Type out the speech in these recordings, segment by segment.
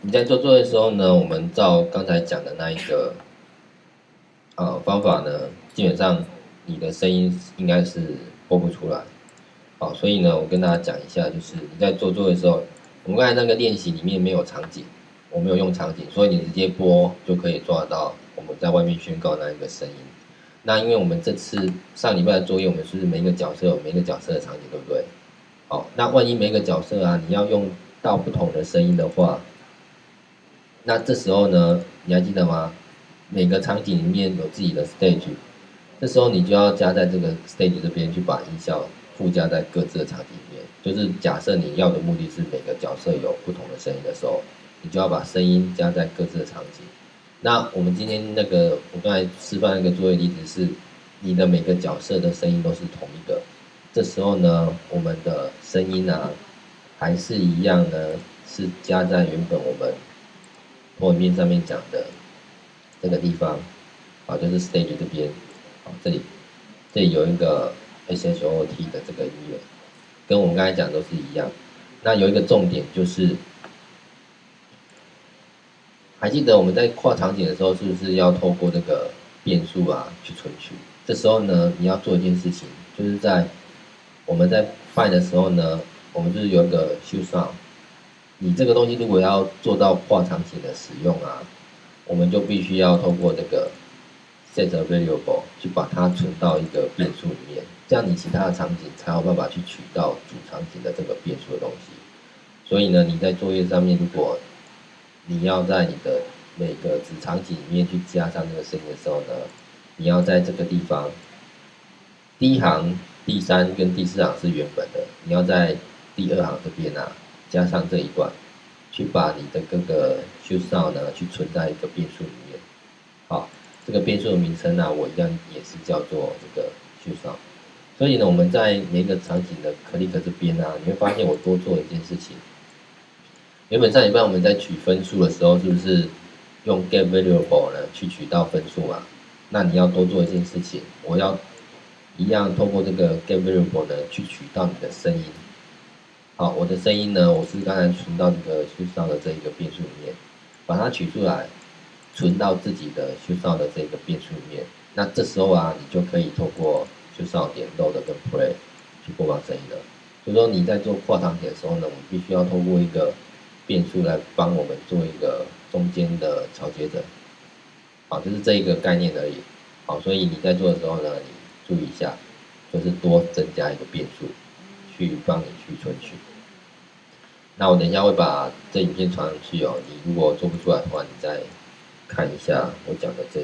你在做作业的时候呢，我们照刚才讲的那一个方法呢，基本上你的声音应该是播不出来。好，所以呢，我跟大家讲一下，就是你在做作业的时候，我们刚才那个练习里面没有场景，我没有用场景，所以你直接播就可以抓到我们在外面宣告那一个声音。那因为我们这次上礼拜的作业，我们是每一个角色有每一个角色的场景，对不对？好，那万一每一个角色啊，你要用到不同的声音的话，那这时候呢，你还记得吗？每个场景里面有自己的 stage，这时候你就要加在这个 stage 这边去把音效附加在各自的场景里面。就是假设你要的目的是每个角色有不同的声音的时候，你就要把声音加在各自的场景。那我们今天那个我刚才示范那个作业例子是，你的每个角色的声音都是同一个，这时候呢，我们的声音啊，还是一样呢，是加在原本我们投影片上面讲的这个地方，啊，就是 stage 这边，啊，这里有一个 SHOT 的这个音乐，跟我们刚才讲都是一样。那有一个重点就是，还记得我们在跨场景的时候，是不是要透过这个变数啊去存取？这时候呢，你要做一件事情，就是我们在 find 的时候呢，我们就是有一个 show sound。你这个东西如果要做到跨场景的使用啊，我们就必须要透过这个 set variable 去把它存到一个变数里面，这样你其他的场景才有办法去取到主场景的这个变数的东西。所以呢，你在作业上面，如果你要在你的每个子场景里面去加上这个声音的时候呢，你要在这个地方，第一行、第三跟第四行是原本的，你要在第二行这边啊加上这一段，去把你的各个 show sound 呢去存在一个变数里面。好，这个变数的名称呢，我一样也是叫做这个 show sound。所以呢，我们在每一个场景的 click 这边啊，你会发现我多做一件事情。原本上一半我们在取分数的时候，是不是用 get variable 呢去取到分数嘛？那你要多做一件事情，我要一样透过这个 get variable 呢去取到你的声音。好，我的声音呢，我是刚才存到这个 show sound 的这一个变数里面，把它取出来，存到自己的 show sound 的这个变数里面。那这时候啊，你就可以透过 show sound 点 load 跟 play 去播放声音了。所以说你在做跨场景的时候呢，我们必须要透过一个变数来帮我们做一个中间的桥接者。好，就是这一个概念而已。好，所以你在做的时候呢，你注意一下，就是多增加一个变数，去帮你去存取。那我等一下会把这影片传上去哦，你如果做不出来的话，你再看一下我讲的这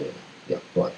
两段。